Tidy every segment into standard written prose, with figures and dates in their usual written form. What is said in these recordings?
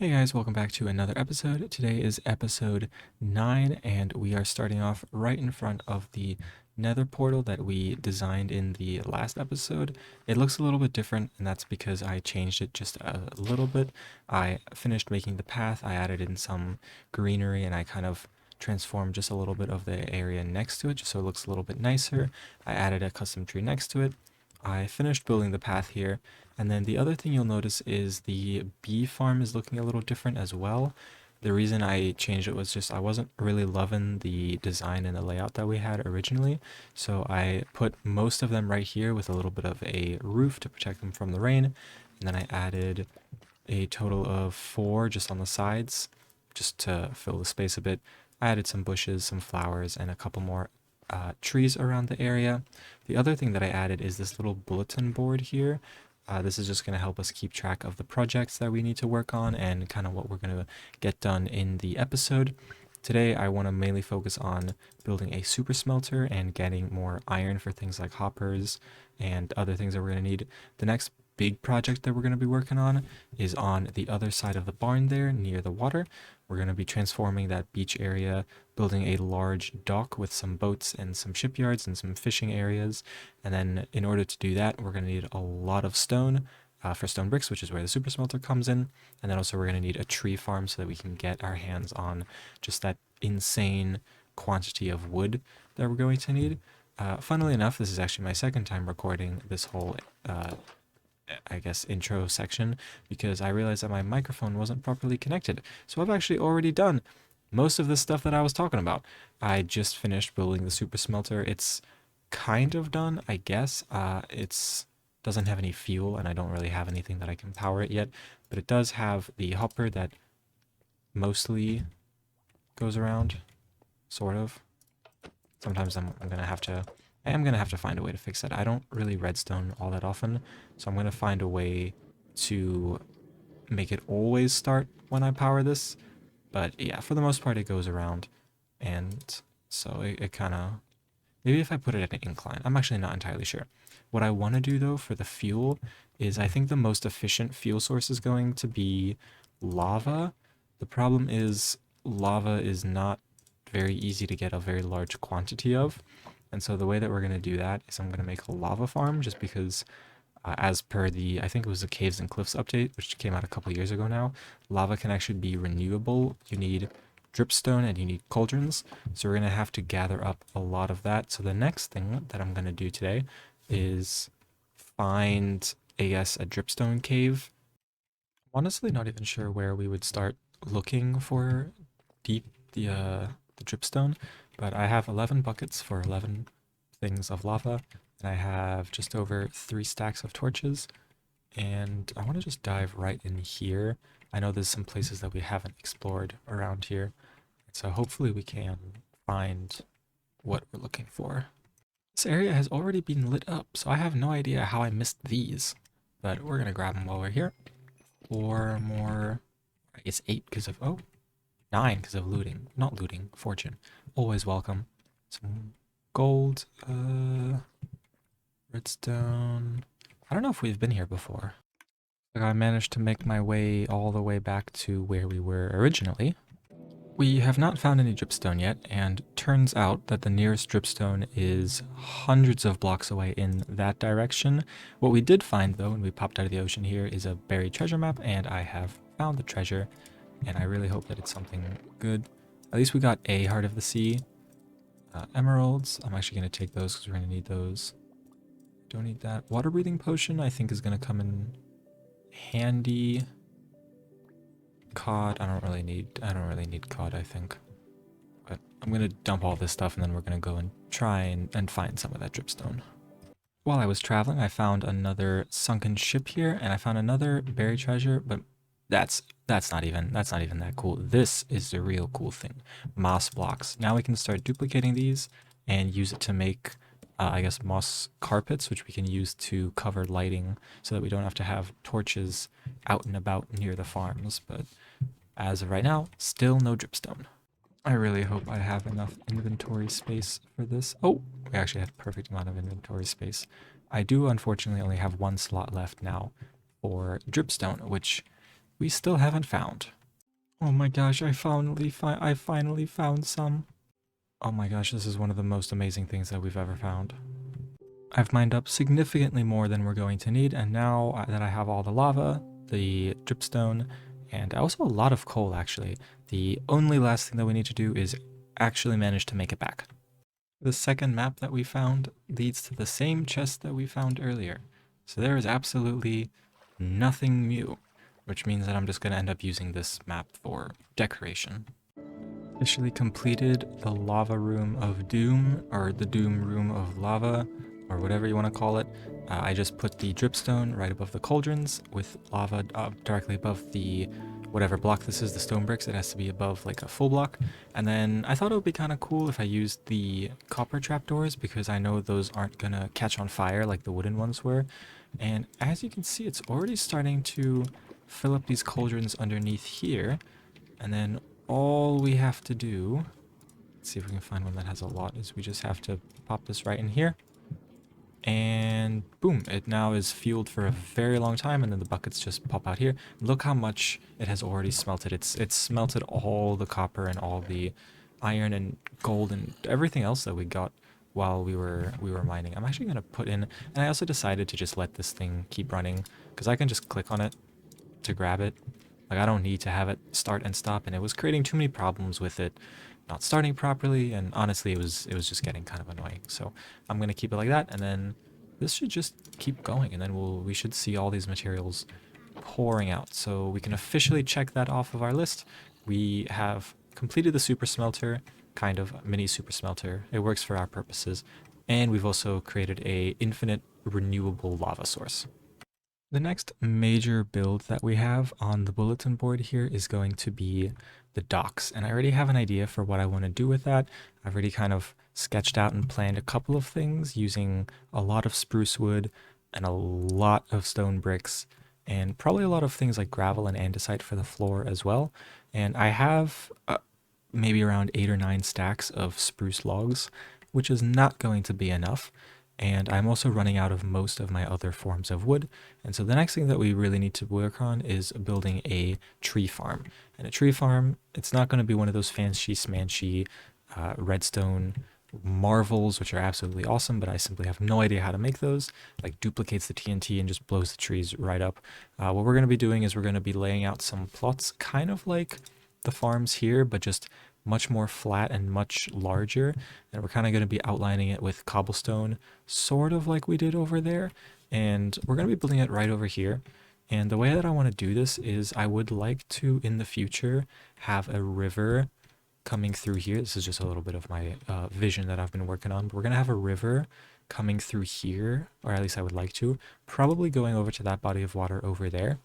Hey guys, welcome back to another episode. Today is episode 9, and we are starting off right in front of the nether portal that we designed in the last episode. It looks a little bit different, and that's because I changed it just a little bit. I finished making the path, I added in some greenery, and I kind of transformed just a little bit of the area next to it, just so it looks a little bit nicer. I added a custom tree next to it. I finished building the path here, and then the other thing you'll notice is the bee farm is looking a little different as well. The reason I changed it was just I wasn't really loving the design and the layout that we had originally. So I put most of them right here with a little bit of a roof to protect them from the rain. And then I added a total of 4 just on the sides, just to fill the space a bit. I added some bushes, some flowers, and a couple more trees around the area. The other thing that I added is this little bulletin board here. This is just going to help us keep track of the projects that we need to work on and kind of what we're going to get done in the episode. Today, I want to mainly focus on building a super smelter and getting more iron for things like hoppers and other things that we're going to need. The next big project that we're going to be working on is on the other side of the barn there near the water. We're going to be transforming that beach area, building a large dock with some boats and some shipyards and some fishing areas. And then in order to do that, we're going to need a lot of stone for stone bricks, which is where the super smelter comes in. And then also we're going to need a tree farm so that we can get our hands on just that insane quantity of wood that we're going to need. Funnily enough, this is actually my second time recording this whole I guess, intro section because I realized that my microphone wasn't properly connected. So I've actually already done most of the stuff that I was talking about. I just finished building the super smelter. It's kind of done, I guess. It's doesn't have any fuel and I don't really have anything that I can power it yet, but it does have the hopper that mostly goes around, sort of. Sometimes I am gonna have to find a way to fix that. I don't really redstone all that often, so I'm gonna find a way to make it always start when I power this. But yeah, for the most part, it goes around, and so it kind of maybe if I put it at an incline. I'm actually not entirely sure. What I want to do though for the fuel is I think the most efficient fuel source is going to be lava. The problem is lava is not very easy to get a very large quantity of. And so the way that we're going to do that is I'm going to make a lava farm just because as per the, I think it was the Caves and Cliffs update, which came out a couple years ago now, lava can actually be renewable. You need dripstone and you need cauldrons. So we're going to have to gather up a lot of that. So the next thing that I'm going to do today is find, I guess, a dripstone cave. I'm honestly not even sure where we would start looking for deep the dripstone, but I have 11 buckets for 11 things of lava, and I have just over 3 stacks of torches, and I want to just dive right in here. I know there's some places that we haven't explored around here, so hopefully we can find what we're looking for. This area has already been lit up, so I have no idea how I missed these, but we're gonna grab them while we're here. 4 more, I guess 8 because of, oh, 9 because of looting. Not looting, fortune. Always welcome. Some gold, redstone. I don't know if we've been here before. Like I managed to make my way all the way back to where we were originally. We have not found any dripstone yet, and turns out that the nearest dripstone is hundreds of blocks away in that direction. What we did find, though, when we popped out of the ocean here, is a buried treasure map, and I have found the treasure, and I really hope that it's something good. At least we got a Heart of the Sea. Emeralds. I'm actually going to take those because we're going to need those. Don't need that. Water breathing potion I think is going to come in handy. Cod, I don't really need cod, I think. But I'm going to dump all this stuff and then we're going to go and try and find some of that dripstone. While I was traveling, I found another sunken ship here and I found another buried treasure, but that's not even that cool. This is the real cool thing. Moss blocks. Now we can start duplicating these and use it to make I guess moss carpets, which we can use to cover lighting so that we don't have to have torches out and about near the farms. But as of right now, still no dripstone. I really hope I have enough inventory space for this. Oh, we actually have a perfect amount of inventory space. I do unfortunately only have 1 slot left now for dripstone, which we still haven't found. Oh my gosh, I finally found some. Oh my gosh, this is one of the most amazing things that we've ever found. I've mined up significantly more than we're going to need, and now that I have all the lava, the dripstone, and also a lot of coal actually, the only last thing that we need to do is actually manage to make it back. The second map that we found leads to the same chest that we found earlier. So there is absolutely nothing new, which means that I'm just going to end up using this map for decoration. Officially completed the lava room of doom, or the doom room of lava, or whatever you want to call it. I just put the dripstone right above the cauldrons with lava directly above the whatever block this is, the stone bricks. It has to be above like a full block. And then I thought it would be kind of cool if I used the copper trapdoors, because I know those aren't gonna catch on fire like the wooden ones were. And as you can see, it's already starting to fill up these cauldrons underneath here. And then all we have to do, let's see if we can find one that has a lot, is we just have to pop this right in here. And boom, it now is fueled for a very long time, and then the buckets just pop out here. Look how much it has already smelted. It's smelted all the copper and all the iron and gold and everything else that we got while we were mining. I'm actually gonna put in, and I also decided to just let this thing keep running because I can just click on it to grab it. Like, I don't need to have it start and stop, and it was creating too many problems with it not starting properly, and honestly it was just getting kind of annoying. So I'm gonna keep it like that, and then this should just keep going, and then we should see all these materials pouring out. So we can officially check that off of our list. We have completed the super smelter, kind of mini super smelter. It works for our purposes, and we've also created a infinite renewable lava source. The next major build that we have on the bulletin board here is going to be the docks, and I already have an idea for what I want to do with that. I've already kind of sketched out and planned a couple of things using a lot of spruce wood and a lot of stone bricks, and probably a lot of things like gravel and andesite for the floor as well. And I have maybe around 8 or 9 stacks of spruce logs, which is not going to be enough. And I'm also running out of most of my other forms of wood. And so the next thing that we really need to work on is building a tree farm. And a tree farm, it's not going to be one of those fancy smanchy redstone marvels, which are absolutely awesome, but I simply have no idea how to make those. Like, duplicates the TNT and just blows the trees right up. What we're going to be doing is we're going to be laying out some plots, kind of like the farms here, but just much more flat and much larger. And we're kind of going to be outlining it with cobblestone, sort of like we did over there. And we're going to be building it right over here. And the way that I want to do this is I would like to, in the future, have a river coming through here. This is just a little bit of my vision that I've been working on. But we're going to have a river coming through here, or at least I would like to, probably going over to that body of water over there.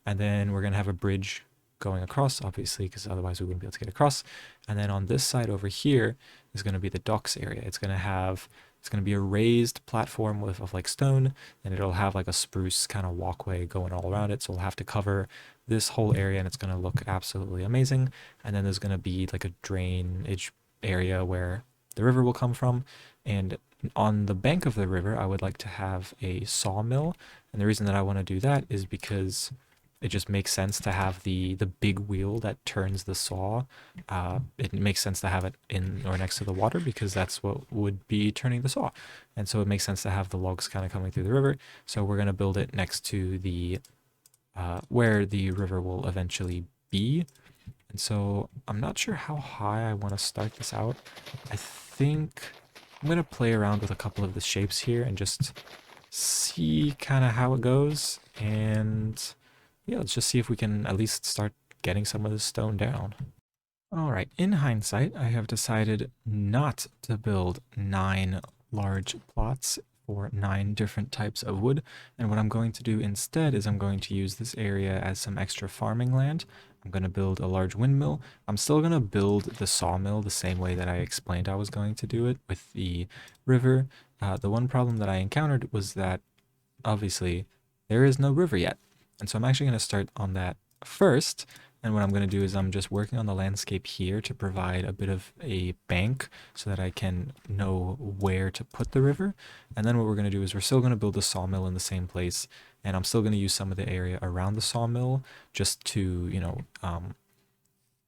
And then we're going to have a bridge going across, obviously, because otherwise we wouldn't be able to get across. And then on this side over here is going to be the docks area. It's going to be a raised platform of like stone, and it'll have like a spruce kind of walkway going all around it. So we'll have to cover this whole area, and it's going to look absolutely amazing. And then there's going to be like a drainage area where the river will come from. And on the bank of the river, I would like to have a sawmill. And the reason that I want to do that is because it just makes sense to have the big wheel that turns the saw. It makes sense to have it in or next to the water, because that's what would be turning the saw. And so it makes sense to have the logs kind of coming through the river. So we're going to build it next to the where the river will eventually be. And so I'm not sure how high I want to start this out. I think I'm going to play around with a couple of the shapes here and just see kind of how it goes. And yeah, let's just see if we can at least start getting some of this stone down. All right, in hindsight, I have decided not to build 9 large plots for 9 different types of wood. And what I'm going to do instead is I'm going to use this area as some extra farming land. I'm going to build a large windmill. I'm still going to build the sawmill the same way that I explained I was going to do it with the river. The one problem that I encountered was that obviously there is no river yet. And so I'm actually going to start on that first. And what I'm going to do is I'm just working on the landscape here to provide a bit of a bank so that I can know where to put the river. And then what we're going to do is we're still going to build a sawmill in the same place. and I'm still going to use some of the area around the sawmill just to,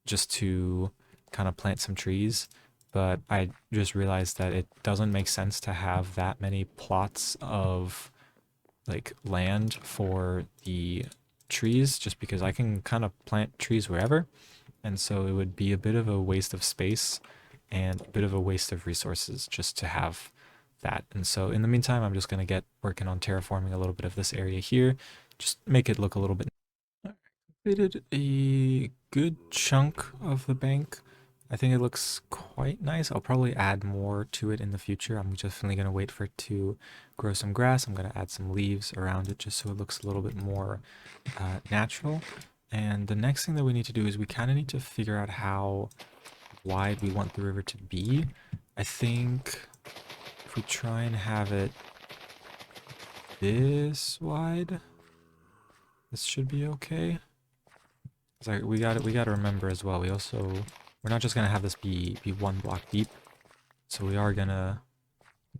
just to kind of plant some trees. But I just realized that it doesn't make sense to have that many plots of like land for the trees just because I can kind of plant trees wherever. And so it would be a bit of a waste of space and a bit of a waste of resources just to have that. And so in the meantime, I'm just going to get working on terraforming a little bit of this area here, just make it look a little bit. I completed a good chunk of the bank. I think it looks quite nice. I'll probably add more to it in the future. I'm definitely going to wait for it to grow some grass. I'm going to add some leaves around it just so it looks a little bit more natural. And the next thing that we need to do is we kind of need to figure out how wide we want the river to be. I think if we try and have it this wide, this should be okay. Like we gotta remember as well. We're not just gonna have this be one block deep. So we are gonna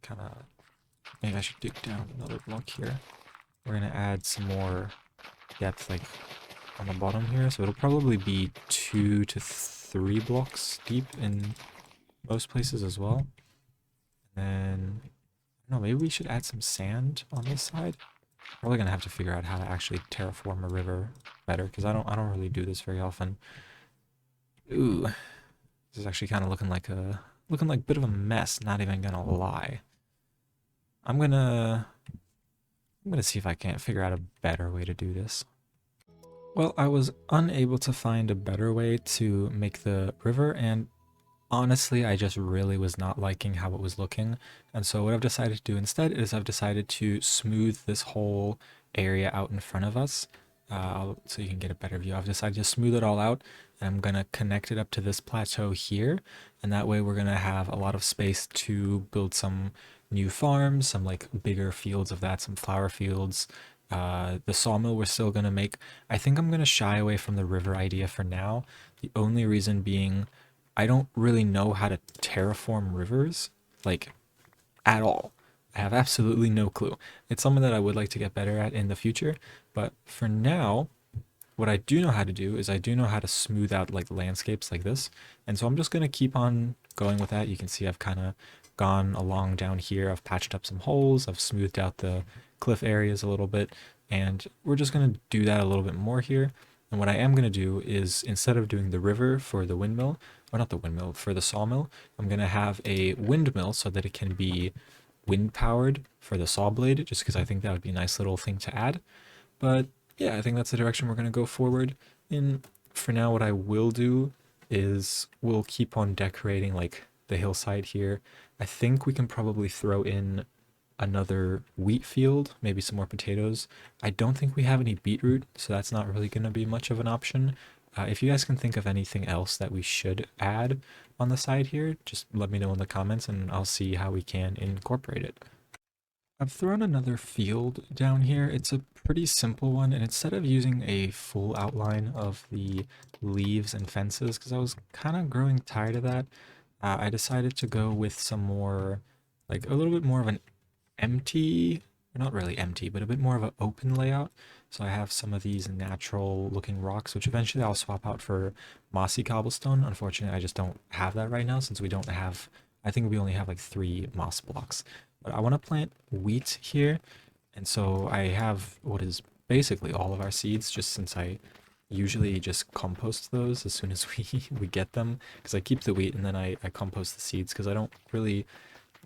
kind of, maybe I should dig down another block here. We're gonna add some more depth like on the bottom here. So it'll probably be 2 to 3 blocks deep in most places as well. And then, no, maybe we should add some sand on this side. Probably gonna have to figure out how to actually terraform a river better because I don't really do this very often. Ooh, this is actually kind of looking like a bit of a mess. Not even gonna lie. I'm gonna see if I can't figure out a better way to do this. Well, I was unable to find a better way to make the river, and honestly, I just really was not liking how it was looking. And so what I've decided to do instead is I've decided to smooth this whole area out in front of us. So you can get a better view. I've decided to smooth it all out, and I'm gonna connect it up to this plateau here. And that way we're gonna have a lot of space to build some new farms, some like bigger fields of that, some flower fields. The sawmill we're still gonna make. I think I'm gonna shy away from the river idea for now. The only reason being I don't really know how to terraform rivers, like, at all. I have absolutely no clue. It's something that I would like to get better at in the future, but for now, what I do know how to do is I do know how to smooth out like landscapes like this. And so I'm just going to keep on going with that. You can see I've kind of gone along down here. I've patched up some holes. I've smoothed out the cliff areas a little bit. And we're just going to do that a little bit more here. And what I am going to do is instead of doing the river for the windmill, or not the windmill, for the sawmill, I'm going to have a windmill so that it can be wind powered for the saw blade, just because I think that would be a nice little thing to add. But yeah, I think that's the direction we're going to go forward in. For now, what I will do is we'll keep on decorating like the hillside here. I think we can probably throw in another wheat field, maybe some more potatoes. I don't think we have any beetroot, so that's not really going to be much of an option. If you guys can think of anything else that we should add on the side here, just let me know in the comments and I'll see how we can incorporate it. I've thrown another field down here. It's a pretty simple one, and instead of using a full outline of the leaves and fences, because I was kind of growing tired of that, I decided to go with some more, like a little bit more of an empty, or not really empty, but a bit more of an open layout. So I have some of these natural looking rocks, which eventually I'll swap out for mossy cobblestone. Unfortunately, I just don't have that right now since we don't have, I think we only have like 3 moss blocks. But I want to plant wheat here. And so I have what is basically all of our seeds, just since I usually just compost those as soon as we get them. Because I keep the wheat and then I compost the seeds because I don't really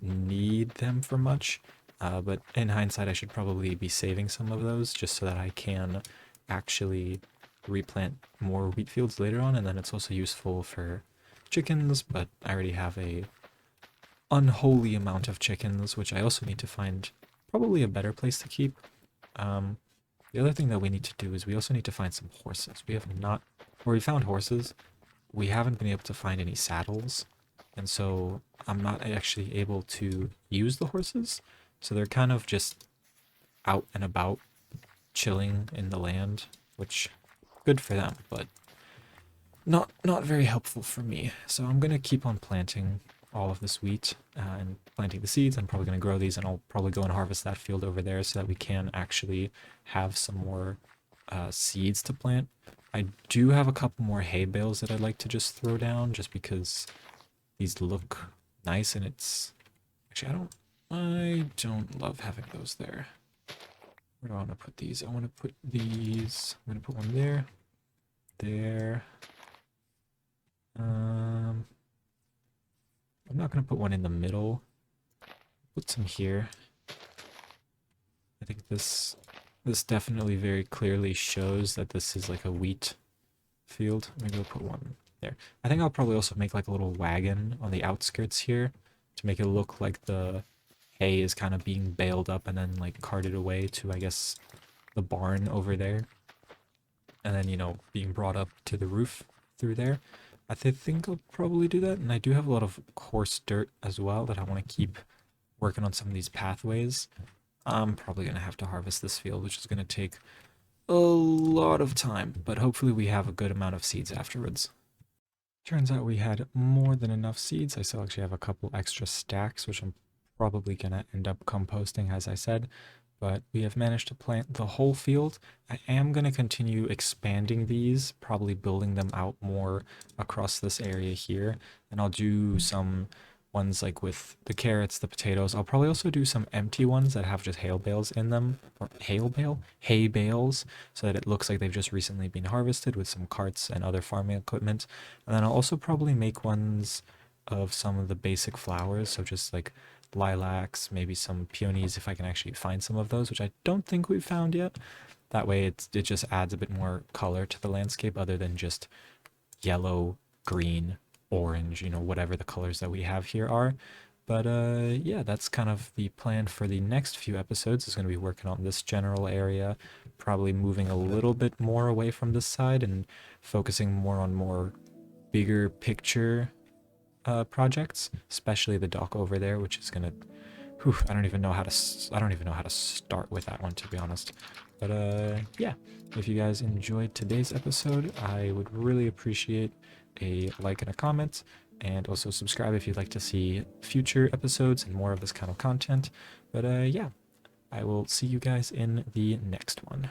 need them for much. But in hindsight, I should probably be saving some of those just so that I can actually replant more wheat fields later on. And then it's also useful for chickens, but I already have a unholy amount of chickens, which I also need to find probably a better place to keep. The other thing that we need to do is we also need to find some horses. We have not, or we found horses. We haven't been able to find any saddles. And so I'm not actually able to use the horses. So they're kind of just out and about, chilling in the land, which good for them, but not very helpful for me. So I'm gonna keep on planting all of this wheat and planting the seeds. I'm probably going to grow these, and I'll probably go and harvest that field over there so that we can actually have some more seeds to plant. I do have a couple more hay bales that I'd like to just throw down just because these look nice, and it's actually I don't love having those there. Where do I want to put these? I want to put these. I'm going to put one there, there. I'm not going to put one in the middle. Put some here. I think this definitely very clearly shows that this is like a wheat field. Maybe I'll put one there. I think I'll probably also make like a little wagon on the outskirts here to make it look like the hay is kind of being baled up and then like carted away to, I guess, the barn over there. And then, you know, being brought up to the roof through there. Think I'll probably do that. And I do have a lot of coarse dirt as well that I want to keep working on some of these pathways. I'm probably going to have to harvest this field, which is going to take a lot of time, but hopefully we have a good amount of seeds afterwards. Turns out we had more than enough seeds. I still actually have a couple extra stacks, which I'm probably going to end up composting, as I said, but we have managed to plant the whole field. I am going to continue expanding these, probably building them out more across this area here, and I'll do some ones like with the carrots, the potatoes. I'll probably also do some empty ones that have just hay bales in them, or hay bales, so that it looks like they've just recently been harvested with some carts and other farming equipment. And then I'll also probably make ones of some of the basic flowers, so just like lilacs, maybe some peonies if I can actually find some of those, which I don't think we've found yet. That way it just adds a bit more color to the landscape other than just yellow, green, orange, you know, whatever the colors that we have here are. But yeah, that's kind of the plan for the next few episodes. Is going to be working on this general area, probably moving a little bit more away from this side and focusing more on more bigger picture projects, especially the dock over there, which is going to I don't even know how to start with that one, to be honest. But yeah, if you guys enjoyed today's episode, I would really appreciate a like and a comment, and also subscribe if you'd like to see future episodes and more of this kind of content. But yeah, I will see you guys in the next one.